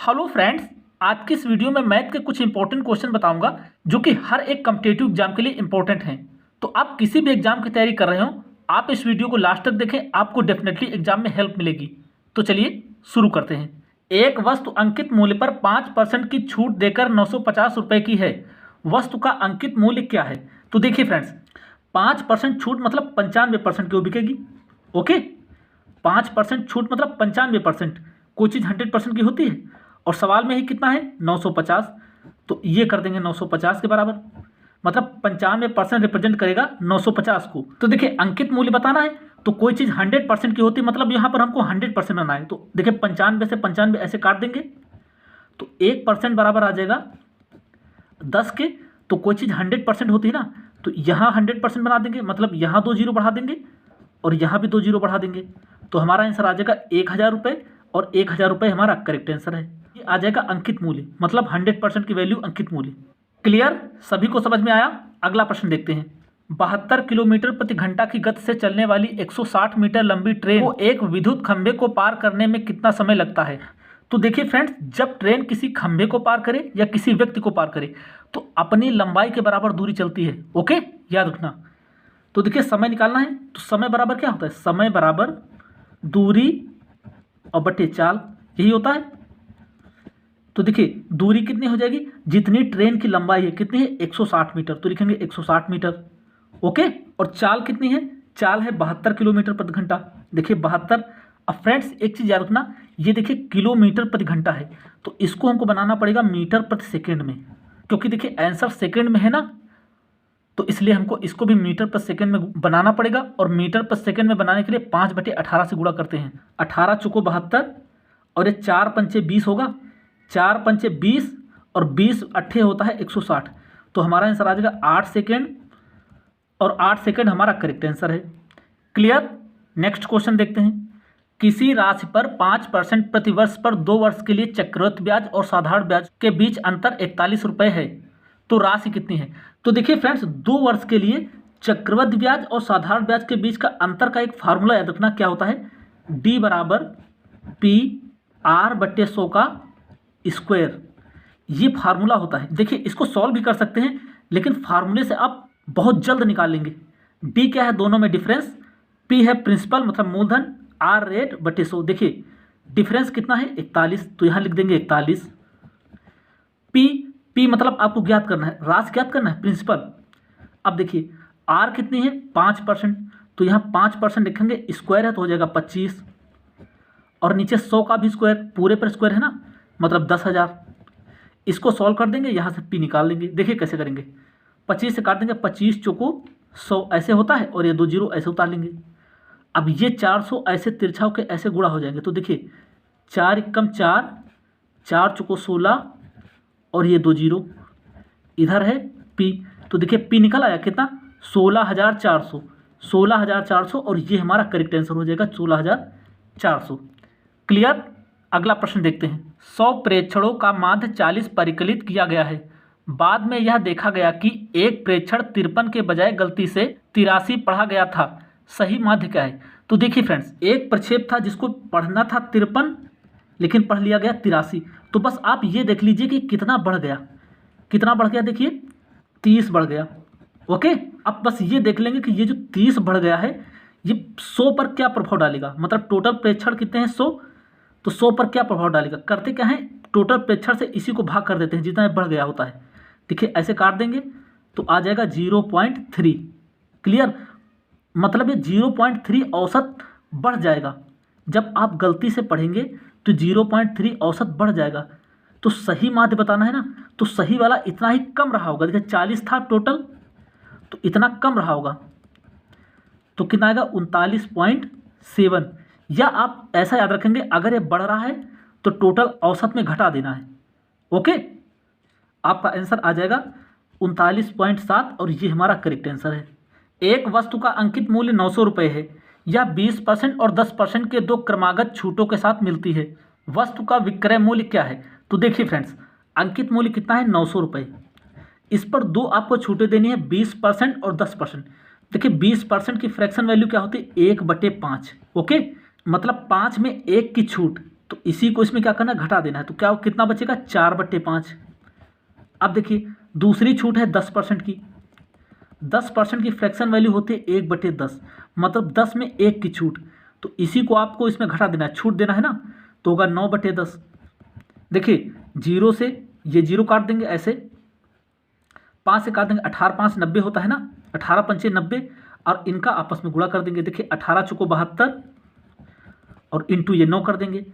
Hello friends, आज की इस वीडियो में मैथ के कुछ इंपॉर्टेंट क्वेश्चन बताऊंगा जो कि हर एक कॉम्पिटिटिव एग्जाम के लिए इंपॉर्टेंट हैं। तो आप किसी भी एग्जाम की तैयारी कर रहे हो, आप इस वीडियो को लास्ट तक देखें, आपको डेफिनेटली एग्जाम में हेल्प मिलेगी। तो चलिए शुरू करते हैं। एक वस्तु अंकित मूल्य पर 5% की छूट देकर 950 रुपये की है। वस्तु का अंकित मूल्य क्या है? तो देखिए फ्रेंड्स, 5% छूट मतलब 95% की वो बिकेगी। ओके, 5% छूट मतलब 95%। कोई चीज़ 100% की होती है और सवाल में ही कितना है 950, तो ये कर देंगे 950 के बराबर, मतलब 95% रिप्रेजेंट करेगा 950 को। तो देखिए अंकित मूल्य बताना है तो कोई चीज़ 100% की होती है, मतलब यहाँ पर हमको 100% आना है। तो देखिए 95 से 95 ऐसे काट देंगे तो 1% बराबर आ जाएगा 10 के। तो कोई चीज़ 100% होती है ना, तो यहाँ 100% बना देंगे, मतलब यहाँ 2 जीरो बढ़ा देंगे और यहाँ भी 2 जीरो बढ़ा देंगे। तो हमारा आंसर आ जाएगा 1000 रुपये, और 1000 रुपये हमारा करेक्ट आंसर है। ये आ जाएगा अंकित मूल्य, मतलब 100% की वैल्यू अंकित मूल्य। क्लियर? सभी को समझ में आया? अगला प्रश्न देखते हैं। 72 किलोमीटर प्रति घंटा की गति से चलने वाली 160 मीटर लंबी ट्रेन को एक विद्युत खंभे को पार करने में कितना समय लगता है? तो देखिए फ्रेंड्स, जब ट्रेन किसी खंभे को पार करे या किसी व्यक्ति को पार करे तो अपनी लंबाई के बराबर दूरी चलती है। ओके, याद रखना। तो देखिए समय निकालना है तो समय बराबर क्या होता है? समय बराबर दूरी और बटे चाल, यही होता है। तो देखिए दूरी कितनी हो जाएगी? जितनी ट्रेन की लंबाई है, कितनी है? 160 मीटर, तो लिखेंगे 160 मीटर। ओके, और चाल कितनी है? चाल है 72 किलोमीटर प्रति घंटा। देखिए 72। अब फ्रेंड्स एक चीज़ याद रखना, ये देखिए किलोमीटर प्रति घंटा है, तो इसको हमको बनाना पड़ेगा मीटर प्रति सेकेंड में, क्योंकि देखिए आंसर सेकेंड में है ना, तो इसलिए हमको इसको भी मीटर पर सेकंड में बनाना पड़ेगा। और मीटर पर सेकंड में बनाने के लिए 5/18 से गुणा करते हैं। 18 चौको 72 और ये 4 पंचे 20 होगा, 4 पंचे 20 और 20 अट्ठे होता है 160। तो हमारा आंसर आ जाएगा 8 सेकेंड, और 8 सेकेंड हमारा करेक्ट आंसर है। क्लियर? नेक्स्ट क्वेश्चन देखते हैं। किसी राशि पर 5% प्रतिवर्ष पर 2 वर्ष के लिए चक्रवृद्धि ब्याज और साधारण ब्याज के बीच अंतर 41 रुपये है, तो राशि कितनी है? तो देखिए फ्रेंड्स, 2 वर्ष के लिए चक्रवृद्धि ब्याज और साधारण ब्याज के बीच का अंतर का एक फार्मूला याद रखना, क्या होता है? D बराबर PR/100 का स्क्वायर, ये फार्मूला होता है। देखिए इसको सॉल्व भी कर सकते हैं, लेकिन फार्मूले से आप बहुत जल्द निकाल लेंगे। D क्या है? दोनों में डिफरेंस। P है प्रिंसिपल मतलब मूलधन, R रेट बटे 100। देखिए डिफरेंस कितना है? 41, तो यहाँ लिख देंगे 41। P मतलब आपको ज्ञात करना है, राशि ज्ञात करना है, प्रिंसिपल। अब देखिए R कितनी है? 5%, तो यहाँ 5% लिखेंगे, स्क्वायर है तो हो जाएगा 25, और नीचे 100 का भी स्क्वायर, पूरे पर स्क्वायर है ना, मतलब 10,000। इसको सॉल्व कर देंगे, यहाँ से P निकाल लेंगे। देखिए कैसे करेंगे, 25 से काट देंगे, 25 चौको 100 ऐसे होता है, और ये 2 जीरो ऐसे उतार लेंगे। अब ये 400 ऐसे तिरछा होकर ऐसे गुणा हो जाएंगे। तो देखिए 4 एकम 4, 4 चौको 16, और ये 2 जीरो इधर है P। तो देखिए P निकल आया कितना? 16,400, 16,400, और ये हमारा करेक्ट आंसर हो जाएगा 16,400। क्लियर? अगला प्रश्न देखते हैं। 100 प्रेक्षणों का माध्य 40 परिकलित किया गया है। बाद में यह देखा गया कि एक प्रेक्षण 53 के बजाय गलती से 83 पढ़ा गया था। सही माध्य क्या है? तो देखिए फ्रेंड्स, एक प्रक्षेप था जिसको पढ़ना था 53, लेकिन पढ़ लिया गया 83। तो बस आप ये देख लीजिए कि कितना बढ़ गया, कितना बढ़ गया। देखिए 30 बढ़ गया। ओके, अब बस ये देख लेंगे कि ये जो 30 बढ़ गया है ये 100 पर क्या प्रभाव डालेगा, मतलब टोटल प्रेक्षण कितने हैं? 100, तो 100 पर क्या प्रभाव डालेगा? करते क्या है, टोटल प्रेक्षण से इसी को भाग कर देते हैं जितना बढ़ गया होता है। देखिए ऐसे काट देंगे तो आ जाएगा 0.3। क्लियर? मतलब ये 0.3 औसत बढ़ जाएगा। जब आप गलती से पढ़ेंगे तो 0.3 औसत बढ़ जाएगा। तो सही माध्य बताना है ना, तो सही वाला इतना ही कम रहा होगा। देखिए 40 था टोटल, तो इतना कम रहा होगा, तो कितना आएगा? 39.7। या आप ऐसा याद रखेंगे, अगर ये बढ़ रहा है तो टोटल औसत में घटा देना है। ओके, आपका आंसर आ जाएगा 39.7, और ये हमारा करेक्ट आंसर है। एक वस्तु का अंकित मूल्य 900 रुपये है, यह 20% और 10% के 2 क्रमागत छूटों के साथ मिलती है। वस्तु का विक्रय मूल्य क्या है? तो देखिए फ्रेंड्स, अंकित मूल्य कितना है? 900 रुपये। इस पर 2 आपको छूटें देनी है, 20% और 10%। देखिए 20% की फ्रैक्शन वैल्यू क्या होती है? 1/5। ओके, मतलब 5 में 1 की छूट, तो इसी को इसमें क्या करना है, घटा देना है। तो क्या कितना बचेगा, 4/5। अब देखिए दूसरी छूट है 10% की। 10% की फ्रैक्शन वैल्यू होती है 1/10, मतलब 10 में 1 की छूट। तो इसी को आपको इसमें घटा देना है, छूट देना है ना, तो होगा 9/10। देखिए 0 से ये 0 काट देंगे, ऐसे 5 से काट देंगे, 18 5 90 होता है ना, 18 पंचे 90, और इनका आपस में गुणा कर देंगे। देखिए 18 चौको 72 और इंटू ये 9 कर देंगे,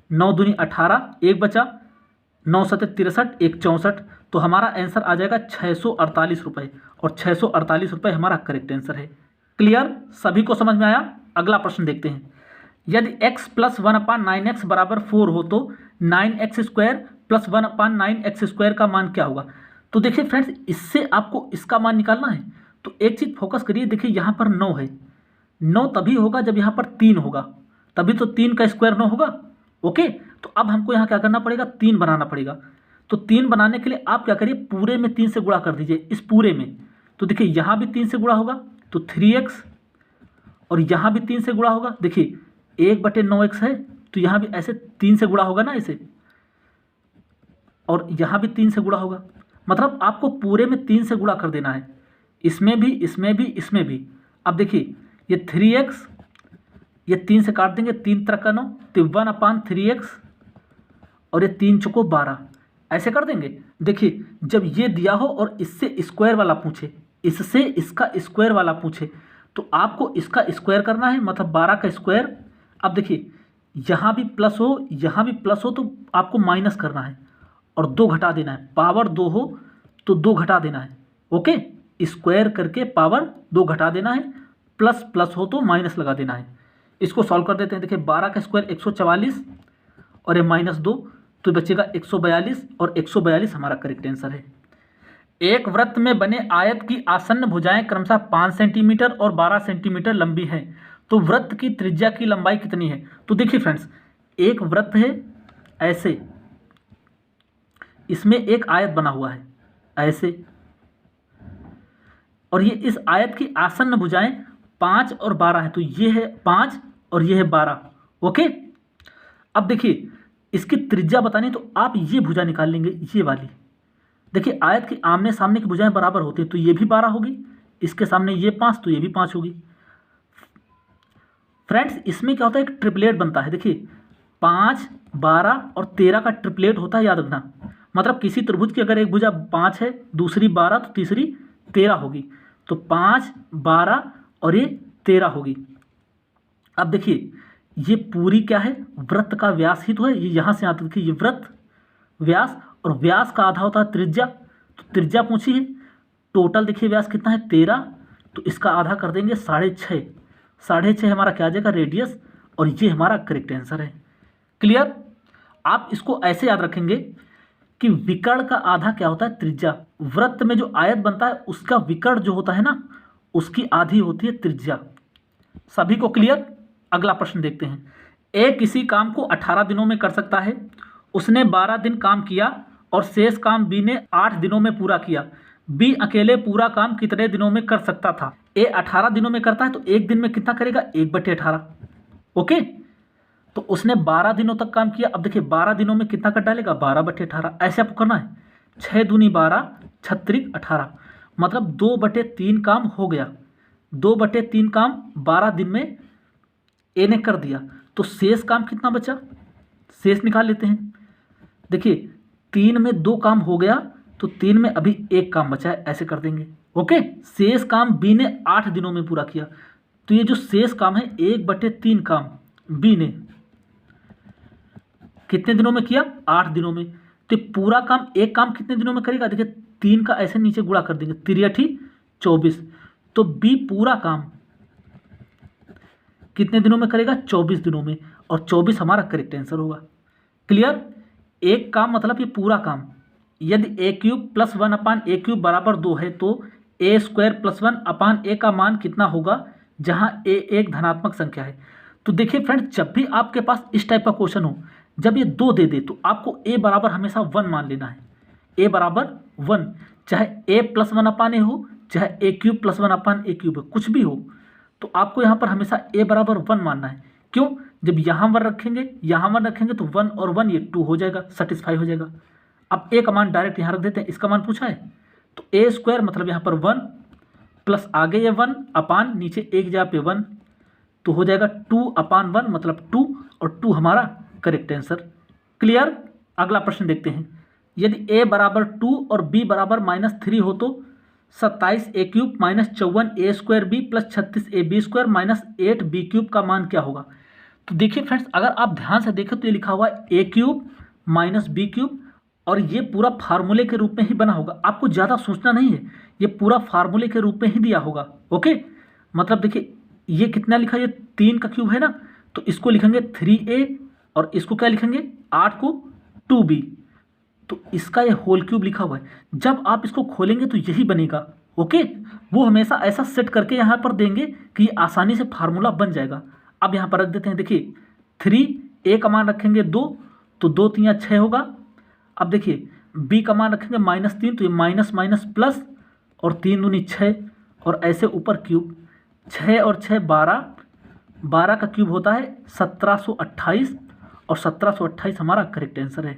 9 दूनी 18, 1 बचा, 9 सत्ते 63, 1 64। तो हमारा आंसर आ जाएगा 648 रुपये, और 648 रुपये हमारा करेक्ट आंसर है। क्लियर, सभी को समझ में आया। अगला प्रश्न देखते हैं। यदि x + 1/9x बराबर 4 हो तो 9x² + 1/9x² का मान क्या होगा। तो देखिए फ्रेंड्स, इससे आपको इसका मान निकालना है। तो एक चीज़ फोकस करिए, देखिए यहाँ पर 9 है, 9 तभी होगा जब यहाँ पर 3 होगा, तभी तो 3 का स्क्वायर 9 होगा। ओके, तो अब हमको यहाँ क्या करना पड़ेगा, 3 बनाना पड़ेगा। तो 3 बनाने के लिए आप क्या करिए, पूरे में 3 से गुणा कर दीजिए, इस पूरे में। तो देखिए यहाँ भी 3 से गुणा होगा तो 3x, और यहाँ भी 3 से गुणा होगा। देखिए 1/9x है, तो यहाँ भी ऐसे 3 से गुणा होगा ना इसे, और यहाँ भी 3 से गुणा होगा। मतलब आपको पूरे में 3 से गुणा कर देना है, इसमें भी, इसमें भी, इसमें भी। अब देखिए ये 3x, ये 3 से काट देंगे, 3 × 9, तो 1/3x, और ये 3 चौको 12, ऐसे कर देंगे। देखिए जब ये दिया हो और इससे स्क्वायर वाला पूछे, इससे इसका स्क्वायर वाला पूछे, तो आपको इसका स्क्वायर करना है, मतलब 12 का स्क्वायर। अब देखिए यहाँ भी प्लस हो, यहाँ भी प्लस हो, तो आपको माइनस करना है और 2 घटा देना है। पावर 2 हो तो 2 घटा देना है। ओके, स्क्वायर करके पावर 2 घटा देना है, प्लस प्लस हो तो माइनस लगा देना है। इसको सॉल्व कर देते हैं। देखिए 12 का स्क्वायर 144, और ये -2, तो बचेगा 142, और 142 हमारा करेक्ट आंसर है। एक वृत्त में बने आयत की आसन्न भुजाएं क्रमशः 5 सेंटीमीटर और 12 सेंटीमीटर लंबी हैं, तो वृत्त की त्रिज्या की लंबाई कितनी है। तो देखिए फ्रेंड्स, एक वृत्त है ऐसे, इसमें एक आयत बना हुआ है ऐसे, और ये इस आयत की आसन्न भुजाएं 5 और 12 है, तो ये है 5 और ये है 12। ओके, अब देखिए इसकी त्रिज्या बतानी, तो आप ये भुजा निकाल लेंगे, ये वाली। देखिए आयत की आमने सामने की भुजाएं बराबर होती हैं, तो ये भी 12 होगी, इसके सामने ये 5, तो ये भी 5 होगी। फ्रेंड्स, इसमें क्या होता है, एक ट्रिपलेट बनता है। देखिए 5, 12 और 13 का ट्रिपलेट होता है, याद रखना। मतलब किसी त्रिभुज की अगर एक भुजा 5 है, दूसरी 12, तो तीसरी 13 होगी। तो 5, 12 और ये 13 होगी। अब देखिए ये पूरी क्या है, वृत्त का व्यास ही तो है, ये यहाँ से आता है। देखिए ये वृत्त व्यास, और व्यास का आधा होता है त्रिज्या, तो त्रिज्या पूछी है। टोटल देखिए व्यास कितना है, 13, तो इसका आधा कर देंगे 6.5, 6.5 हमारा क्या आ जाएगा, रेडियस, और ये हमारा करेक्ट आंसर है। क्लियर, आप इसको ऐसे याद रखेंगे कि विकर्ण का आधा क्या होता है, त्रिज्या। वृत्त में जो आयत बनता है उसका विकर्ण जो होता है ना, उसकी आधी होती है त्रिज्या। सभी को क्लियर। अगला प्रश्न देखते हैं। ए किसी काम को 18 दिनों में कर सकता है, उसने 12 दिन काम किया और शेष काम बी ने 8 दिनों में पूरा किया। बी अकेले पूरा काम कितने दिनों में कर सकता था। ए 18 दिनों में करता है, तो एक दिन में कितना करेगा, 1/18। ओके, तो उसने 12 दिनों तक काम किया। अब देखिए 12 दिनों में कितना कर डालेगा, 12/18। ऐसे आपको करना है, 6 दूनी 12, 36 18, मतलब 2/3 काम हो गया। 2/3 काम 12 दिन में ए ने कर दिया, तो शेष काम कितना बचा, शेष निकाल लेते हैं। देखिए 3 में 2 काम हो गया, तो 3 में अभी 1 काम बचा है, ऐसे कर देंगे। ओके, शेष काम बी ने 8 दिनों में पूरा किया, तो ये जो शेष काम है 1/3 काम बी ने कितने दिनों में किया, 8 दिनों में। तो पूरा काम, एक काम कितने दिनों में करेगा, देखिए 3 का ऐसे नीचे गुणा कर देंगे, 3 24, तो बी पूरा काम कितने दिनों में करेगा, 24 दिनों में, और 24 हमारा करेक्ट आंसर होगा। क्लियर, एक काम मतलब ये पूरा काम। यदि a³ + 1/a³ बराबर 2 है, तो a² + 1/a का मान कितना होगा, जहां a एक धनात्मक संख्या है। तो देखिए फ्रेंड्स, जब भी आपके पास इस टाइप का क्वेश्चन हो, जब ये 2 दे दे, तो आपको a बराबर हमेशा 1 मान लेना है। a बराबर 1, चाहे a + 1/a हो, चाहे a³ + 1/a³ हो, कुछ भी हो, तो आपको यहाँ पर हमेशा a बराबर 1 मानना है। क्यों, जब यहाँ 1 रखेंगे, यहाँ 1 रखेंगे तो 1 और 1 ये 2 हो जाएगा, सेटिस्फाई हो जाएगा। अब ए का मान डायरेक्ट यहाँ रख देते हैं, इसका मान पूछा है तो ए स्क्वायर मतलब यहाँ पर 1 प्लस आगे ये 1 अपान नीचे एक जगह पे 1 तो हो जाएगा 2/1 मतलब 2 और 2 हमारा करेक्ट आंसर। क्लियर। अगला प्रश्न देखते हैं। यदि a बराबर 2 और b बराबर -3 हो तो 27a³ minus 54a² plus 36ab² minus 8b³ का मान क्या होगा। तो देखिए फ्रेंड्स, अगर आप ध्यान से देखें तो ये लिखा हुआ है a³ माइनस b³ और ये पूरा फार्मूले के रूप में ही बना होगा, आपको ज़्यादा सोचना नहीं है, ये पूरा फार्मूले के रूप में ही दिया होगा। ओके, मतलब देखिए ये कितना लिखा है, ये 3 का क्यूब है ना, तो इसको लिखेंगे 3a और इसको क्या लिखेंगे 8 को 2b, तो इसका ये होल क्यूब लिखा हुआ है। जब आप इसको खोलेंगे तो यही बनेगा। ओके, वो हमेशा ऐसा सेट करके यहाँ पर देंगे कि ये आसानी से फार्मूला बन जाएगा। अब यहाँ पर रख देते हैं, देखिए 3a का मान रखेंगे 2 तो 2 3 6 होगा। अब देखिए b का मान रखेंगे -3 तो ये माइनस माइनस प्लस और 3 दूनी 6 और ऐसे ऊपर क्यूब 6 और 6 12, 12 का क्यूब होता है 1728 और 1728 हमारा करेक्ट आंसर है।